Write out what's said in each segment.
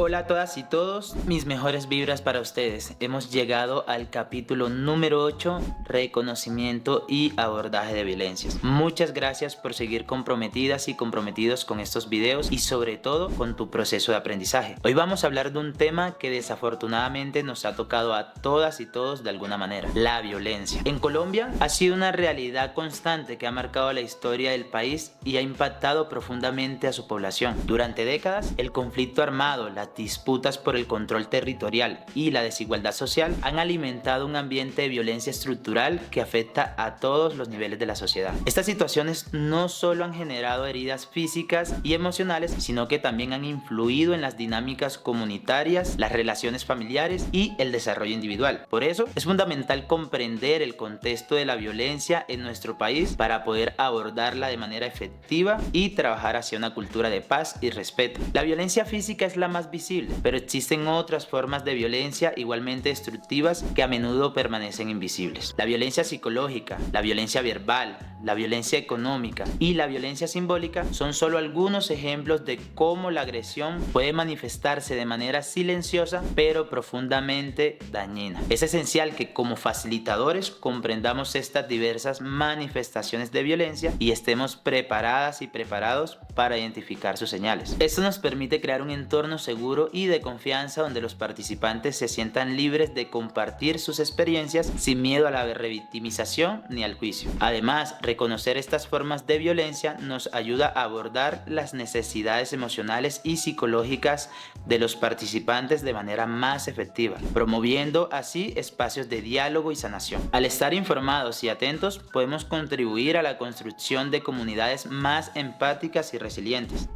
Hola a todas y todos, mis mejores vibras para ustedes. Hemos llegado al capítulo número 8, reconocimiento y abordaje de violencias. Muchas gracias por seguir comprometidas y comprometidos con estos videos y sobre todo con tu proceso de aprendizaje. Hoy vamos a hablar de un tema que desafortunadamente nos ha tocado a todas y todos de alguna manera, la violencia. En Colombia ha sido una realidad constante que ha marcado la historia del país y ha impactado profundamente a su población. Durante décadas, el conflicto armado, las disputas por el control territorial y la desigualdad social han alimentado un ambiente de violencia estructural que afecta a todos los niveles de la sociedad. Estas situaciones no solo han generado heridas físicas y emocionales, sino que también han influido en las dinámicas comunitarias, las relaciones familiares y el desarrollo individual. Por eso es fundamental comprender el contexto de la violencia en nuestro país para poder abordarla de manera efectiva y trabajar hacia una cultura de paz y respeto. La violencia física es la más visible, pero existen otras formas de violencia igualmente destructivas que a menudo permanecen invisibles. La violencia psicológica, la violencia verbal, la violencia económica y la violencia simbólica son solo algunos ejemplos de cómo la agresión puede manifestarse de manera silenciosa pero profundamente dañina. Es esencial que como facilitadores comprendamos estas diversas manifestaciones de violencia y estemos preparadas y preparados para identificar sus señales. Esto nos permite crear un entorno seguro y de confianza donde los participantes se sientan libres de compartir sus experiencias sin miedo a la revictimización ni al juicio. Además, reconocer estas formas de violencia nos ayuda a abordar las necesidades emocionales y psicológicas de los participantes de manera más efectiva, promoviendo así espacios de diálogo y sanación. Al estar informados y atentos, podemos contribuir a la construcción de comunidades más empáticas y resilientes.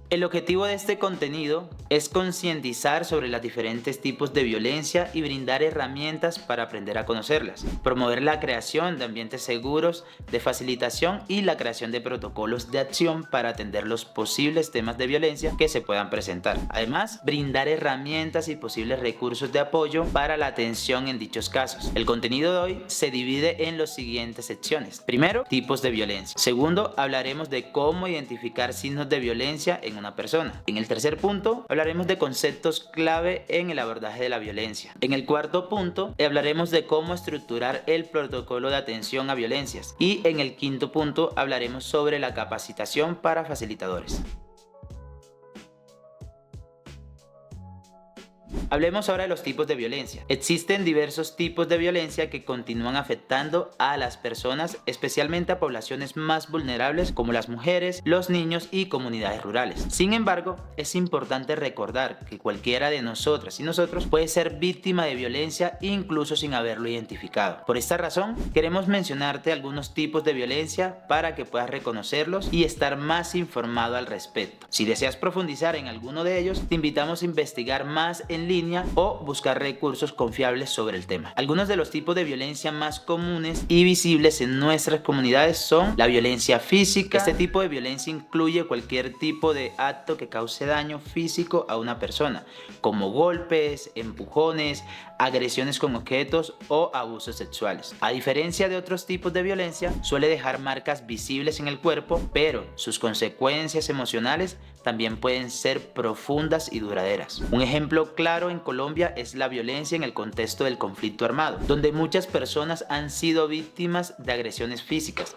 El objetivo de este contenido es concientizar sobre los diferentes tipos de violencia y brindar herramientas para aprender a conocerlas, promover la creación de ambientes seguros de facilitación y la creación de protocolos de acción para atender los posibles temas de violencia que se puedan presentar. Además, brindar herramientas y posibles recursos de apoyo para la atención en dichos casos. El contenido de hoy se divide en las siguientes secciones. Primero, tipos de violencia. Segundo, hablaremos de cómo identificar signos de violencia en una persona. En el tercer punto hablaremos de conceptos clave en el abordaje de la violencia. En el cuarto punto hablaremos de cómo estructurar el protocolo de atención a violencias y en el quinto punto hablaremos sobre la capacitación para facilitadores. Hablemos ahora de los tipos de violencia. Existen diversos tipos de violencia que continúan afectando a las personas, especialmente a poblaciones más vulnerables como las mujeres, los niños y comunidades rurales. Sin embargo, es importante recordar que cualquiera de nosotras y nosotros puede ser víctima de violencia incluso sin haberlo identificado. Por esta razón, queremos mencionarte algunos tipos de violencia para que puedas reconocerlos y estar más informado al respecto. Si deseas profundizar en alguno de ellos, te invitamos a investigar más en línea o buscar recursos confiables sobre el tema. Algunos de los tipos de violencia más comunes y visibles en nuestras comunidades son la violencia física. Este tipo de violencia incluye cualquier tipo de acto que cause daño físico a una persona, como golpes, empujones, agresiones con objetos o abusos sexuales. A diferencia de otros tipos de violencia, suele dejar marcas visibles en el cuerpo, pero sus consecuencias emocionales también pueden ser profundas y duraderas. Un ejemplo claro en Colombia es la violencia en el contexto del conflicto armado, donde muchas personas han sido víctimas de agresiones físicas.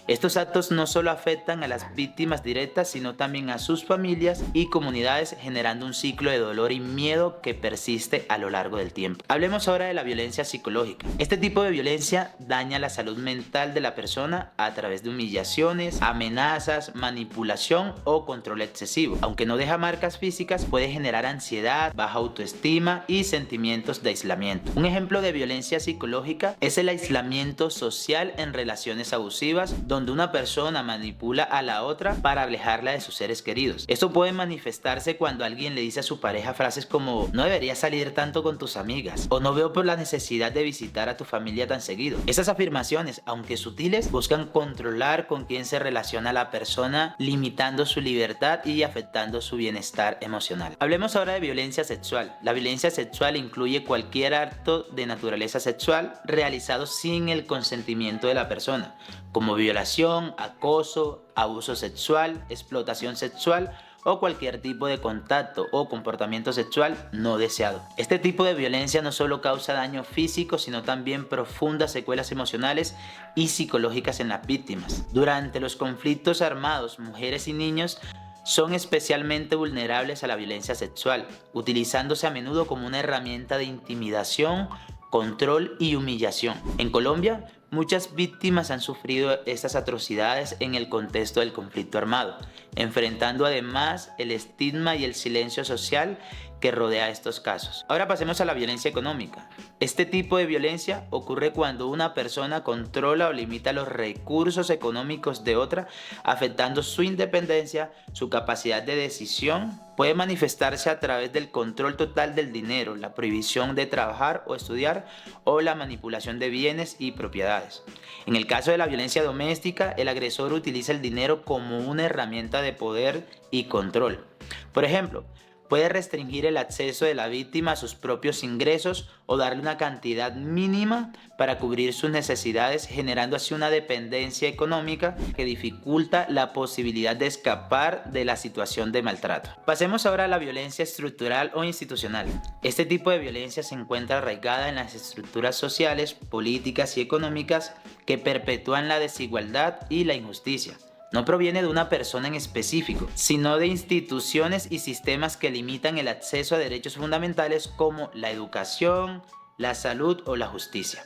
Estos actos no solo afectan a las víctimas directas, sino también a sus familias y comunidades, generando un ciclo de dolor y miedo que persiste a lo largo del tiempo. Hablemos ahora de la violencia psicológica. Este tipo de violencia daña la salud mental de la persona a través de humillaciones, amenazas, manipulación o control excesivo. Aunque no deja marcas físicas, puede generar ansiedad, baja autoestima y sentimientos de aislamiento. Un ejemplo de violencia psicológica es el aislamiento social en relaciones abusivas, donde una persona manipula a la otra para alejarla de sus seres queridos. Esto puede manifestarse cuando alguien le dice a su pareja frases como "no deberías salir tanto con tus amigas" o "no veo por la necesidad de visitar a tu familia tan seguido". Esas afirmaciones, aunque sutiles, buscan controlar con quién se relaciona la persona, limitando su libertad y afectando su bienestar emocional. Hablemos ahora de violencia sexual. La violencia sexual incluye cualquier acto de naturaleza sexual realizado sin el consentimiento de la persona, como violación, acoso, abuso sexual, explotación sexual o cualquier tipo de contacto o comportamiento sexual no deseado. Este tipo de violencia no solo causa daño físico, sino también profundas secuelas emocionales y psicológicas en las víctimas. Durante los conflictos armados, mujeres y niños son especialmente vulnerables a la violencia sexual, utilizándose a menudo como una herramienta de intimidación, control y humillación. En Colombia, muchas víctimas han sufrido estas atrocidades en el contexto del conflicto armado, enfrentando además el estigma y el silencio social que rodea estos casos. Ahora pasemos a la violencia económica. Este tipo de violencia ocurre cuando una persona controla o limita los recursos económicos de otra, afectando su independencia, su capacidad de decisión. Puede manifestarse a través del control total del dinero, la prohibición de trabajar o estudiar o la manipulación de bienes y propiedades. En el caso de la violencia doméstica, el agresor utiliza el dinero como una herramienta de poder y control. Por ejemplo, puede restringir el acceso de la víctima a sus propios ingresos o darle una cantidad mínima para cubrir sus necesidades, generando así una dependencia económica que dificulta la posibilidad de escapar de la situación de maltrato. Pasemos ahora a la violencia estructural o institucional. Este tipo de violencia se encuentra arraigada en las estructuras sociales, políticas y económicas que perpetúan la desigualdad y la injusticia. No proviene de una persona en específico, sino de instituciones y sistemas que limitan el acceso a derechos fundamentales como la educación, la salud o la justicia,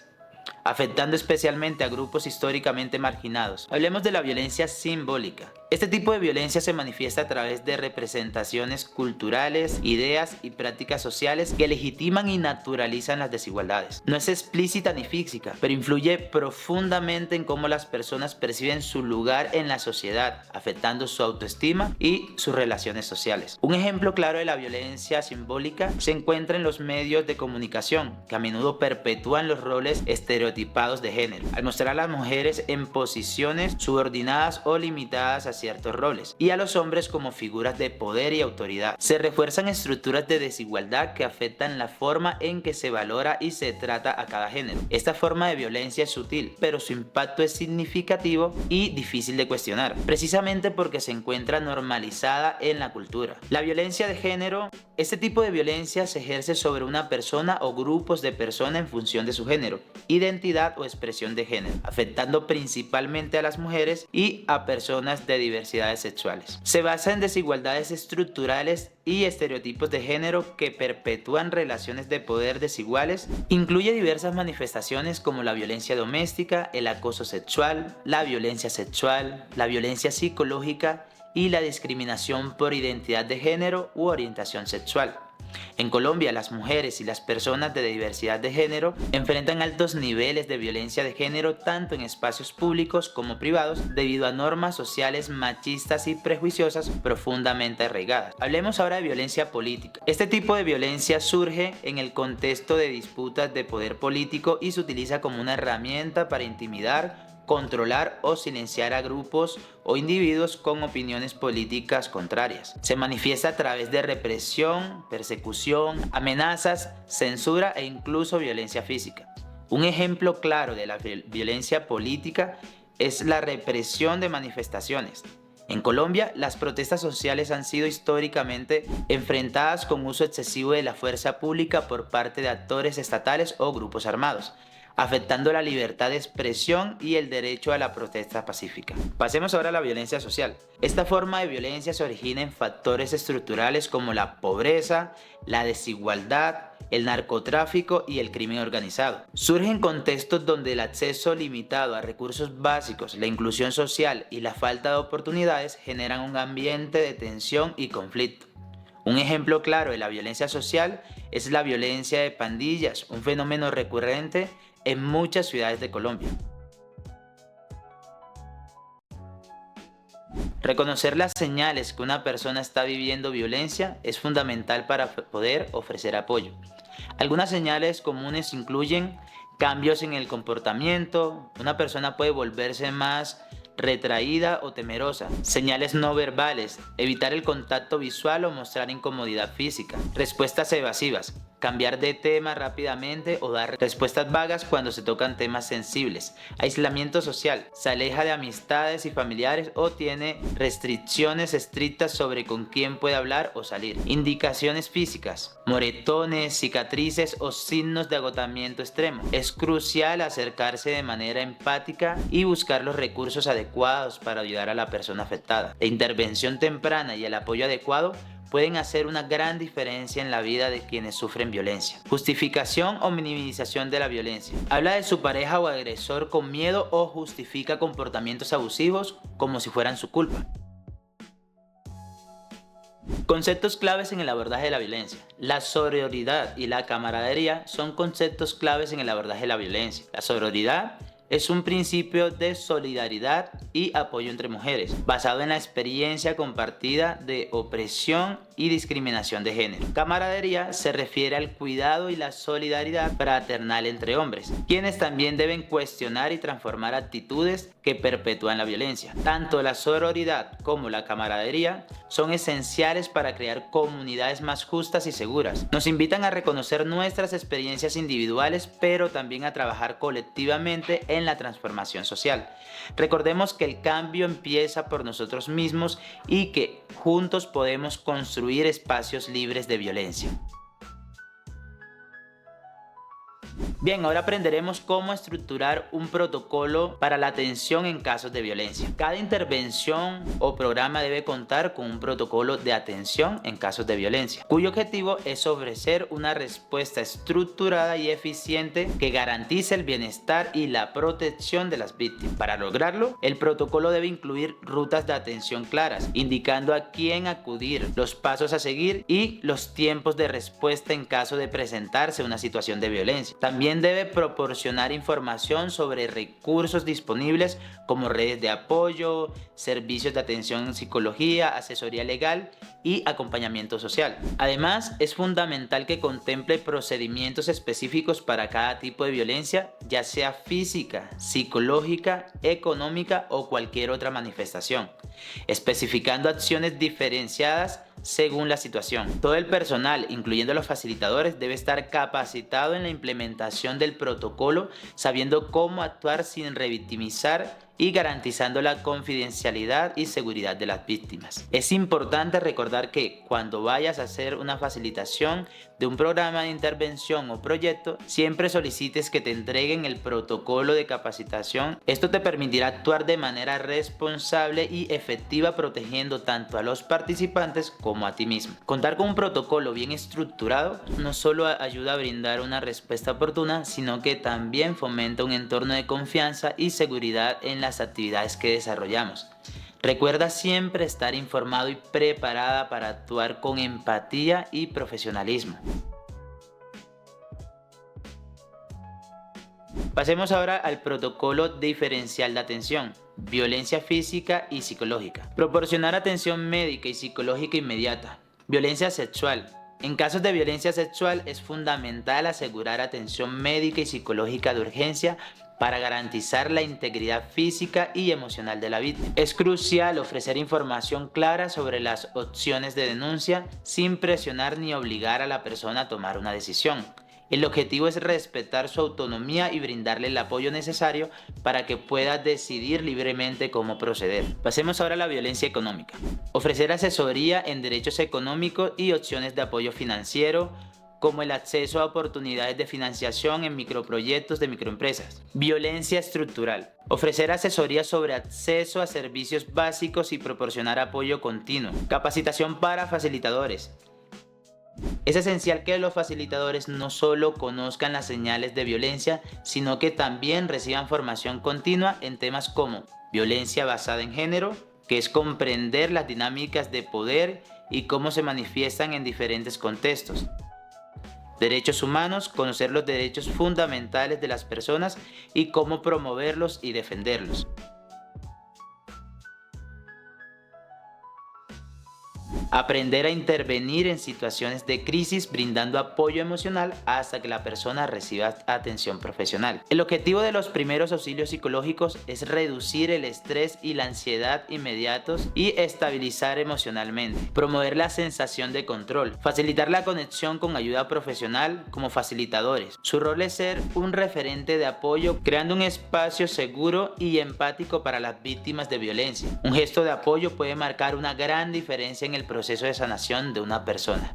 afectando especialmente a grupos históricamente marginados. Hablemos de la violencia simbólica. Este tipo de violencia se manifiesta a través de representaciones culturales, ideas y prácticas sociales que legitiman y naturalizan las desigualdades. No es explícita ni física, pero influye profundamente en cómo las personas perciben su lugar en la sociedad, afectando su autoestima y sus relaciones sociales. Un ejemplo claro de la violencia simbólica se encuentra en los medios de comunicación, que a menudo perpetúan los roles estereotipados de género, al mostrar a las mujeres en posiciones subordinadas o limitadas a ciertos roles, y a los hombres como figuras de poder y autoridad. Se refuerzan estructuras de desigualdad que afectan la forma en que se valora y se trata a cada género. Esta forma de violencia es sutil, pero su impacto es significativo y difícil de cuestionar, precisamente porque se encuentra normalizada en la cultura. La violencia de género. Este tipo de violencia se ejerce sobre una persona o grupos de personas en función de su género, identidad o expresión de género, afectando principalmente a las mujeres y a personas de diversidades sexuales. Se basa en desigualdades estructurales y estereotipos de género que perpetúan relaciones de poder desiguales. Incluye diversas manifestaciones como la violencia doméstica, el acoso sexual, la violencia psicológica y la discriminación por identidad de género u orientación sexual. En Colombia, las mujeres y las personas de diversidad de género enfrentan altos niveles de violencia de género tanto en espacios públicos como privados debido a normas sociales machistas y prejuiciosas profundamente arraigadas. Hablemos ahora de violencia política. Este tipo de violencia surge en el contexto de disputas de poder político y se utiliza como una herramienta para intimidar, controlar o silenciar a grupos o individuos con opiniones políticas contrarias. Se manifiesta a través de represión, persecución, amenazas, censura e incluso violencia física. Un ejemplo claro de la violencia política es la represión de manifestaciones. En Colombia, las protestas sociales han sido históricamente enfrentadas con uso excesivo de la fuerza pública por parte de actores estatales o grupos armados, afectando la libertad de expresión y el derecho a la protesta pacífica. Pasemos ahora a la violencia social. Esta forma de violencia se origina en factores estructurales como la pobreza, la desigualdad, el narcotráfico y el crimen organizado. Surge en contextos donde el acceso limitado a recursos básicos, la inclusión social y la falta de oportunidades generan un ambiente de tensión y conflicto. Un ejemplo claro de la violencia social es la violencia de pandillas, un fenómeno recurrente en muchas ciudades de Colombia. Reconocer las señales que una persona está viviendo violencia es fundamental para poder ofrecer apoyo. Algunas señales comunes incluyen cambios en el comportamiento. Una persona puede volverse más retraída o temerosa. Señales no verbales, evitar el contacto visual o mostrar incomodidad física. Respuestas evasivas, cambiar de tema rápidamente o dar respuestas vagas cuando se tocan temas sensibles, aislamiento social, se aleja de amistades y familiares o tiene restricciones estrictas sobre con quién puede hablar o salir, indicaciones físicas, moretones, cicatrices o signos de agotamiento extremo. Es crucial acercarse de manera empática y buscar los recursos adecuados para ayudar a la persona afectada. La intervención temprana y el apoyo adecuado pueden hacer una gran diferencia en la vida de quienes sufren violencia. Justificación o minimización de la violencia. Habla de su pareja o agresor con miedo o justifica comportamientos abusivos como si fueran su culpa. Conceptos claves en el abordaje de la violencia. La sororidad y la camaradería son conceptos claves en el abordaje de la violencia. La sororidad es un principio de solidaridad y apoyo entre mujeres, basado en la experiencia compartida de opresión y discriminación de género. Camaradería se refiere al cuidado y la solidaridad fraternal entre hombres, quienes también deben cuestionar y transformar actitudes que perpetúan la violencia. Tanto la sororidad como la camaradería son esenciales para crear comunidades más justas y seguras. Nos invitan a reconocer nuestras experiencias individuales, pero también a trabajar colectivamente en la transformación social. Recordemos que el cambio empieza por nosotros mismos y que juntos podemos construir espacios libres de violencia. Bien, ahora aprenderemos cómo estructurar un protocolo para la atención en casos de violencia. Cada intervención o programa debe contar con un protocolo de atención en casos de violencia, cuyo objetivo es ofrecer una respuesta estructurada y eficiente que garantice el bienestar y la protección de las víctimas. Para lograrlo, el protocolo debe incluir rutas de atención claras, indicando a quién acudir, los pasos a seguir y los tiempos de respuesta en caso de presentarse una situación de violencia. También debe proporcionar información sobre recursos disponibles como redes de apoyo, servicios de atención en psicología, asesoría legal y acompañamiento social. Además, es fundamental que contemple procedimientos específicos para cada tipo de violencia, ya sea física, psicológica, económica o cualquier otra manifestación, especificando acciones diferenciadas según la situación. Todo el personal, incluyendo los facilitadores, debe estar capacitado en la implementación del protocolo, sabiendo cómo actuar sin revictimizar y garantizando la confidencialidad y seguridad de las víctimas. Es importante recordar que cuando vayas a hacer una facilitación de un programa de intervención o proyecto, siempre solicites que te entreguen el protocolo de capacitación. Esto te permitirá actuar de manera responsable y efectiva, protegiendo tanto a los participantes como a ti mismo. Contar con un protocolo bien estructurado no solo ayuda a brindar una respuesta oportuna, sino que también fomenta un entorno de confianza y seguridad en las actividades que desarrollamos. Recuerda siempre estar informado y preparada para actuar con empatía y profesionalismo. Pasemos ahora al protocolo diferencial de atención, violencia física y psicológica. Proporcionar atención médica y psicológica inmediata. Violencia sexual. En casos de violencia sexual es fundamental asegurar atención médica y psicológica de urgencia para garantizar la integridad física y emocional de la víctima. Es crucial ofrecer información clara sobre las opciones de denuncia sin presionar ni obligar a la persona a tomar una decisión. El objetivo es respetar su autonomía y brindarle el apoyo necesario para que pueda decidir libremente cómo proceder. Pasemos ahora a la violencia económica. Ofrecer asesoría en derechos económicos y opciones de apoyo financiero, como el acceso a oportunidades de financiación en microproyectos de microempresas. Violencia estructural. Ofrecer asesoría sobre acceso a servicios básicos y proporcionar apoyo continuo. Capacitación para facilitadores. Es esencial que los facilitadores no solo conozcan las señales de violencia, sino que también reciban formación continua en temas como violencia basada en género, que es comprender las dinámicas de poder y cómo se manifiestan en diferentes contextos. Derechos humanos, conocer los derechos fundamentales de las personas y cómo promoverlos y defenderlos. Aprender a intervenir en situaciones de crisis brindando apoyo emocional hasta que la persona reciba atención profesional. El objetivo de los primeros auxilios psicológicos es reducir el estrés y la ansiedad inmediatos y estabilizar emocionalmente. Promover la sensación de control. Facilitar la conexión con ayuda profesional como facilitadores. Su rol es ser un referente de apoyo, creando un espacio seguro y empático para las víctimas de violencia. Un gesto de apoyo puede marcar una gran diferencia en el proceso de sanación de una persona.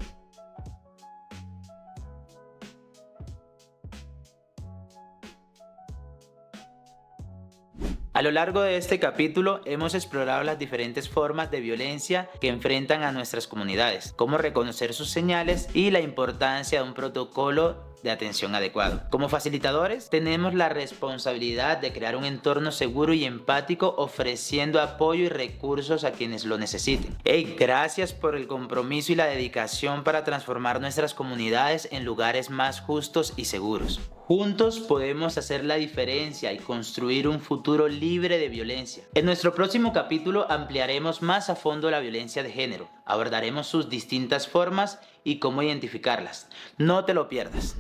A lo largo de este capítulo hemos explorado las diferentes formas de violencia que enfrentan a nuestras comunidades, cómo reconocer sus señales y la importancia de un protocolo de atención adecuado. Como facilitadores, tenemos la responsabilidad de crear un entorno seguro y empático, ofreciendo apoyo y recursos a quienes lo necesiten. Hey, gracias por el compromiso y la dedicación para transformar nuestras comunidades en lugares más justos y seguros. Juntos podemos hacer la diferencia y construir un futuro libre de violencia. En nuestro próximo capítulo ampliaremos más a fondo la violencia de género. Abordaremos sus distintas formas y cómo identificarlas. No te lo pierdas.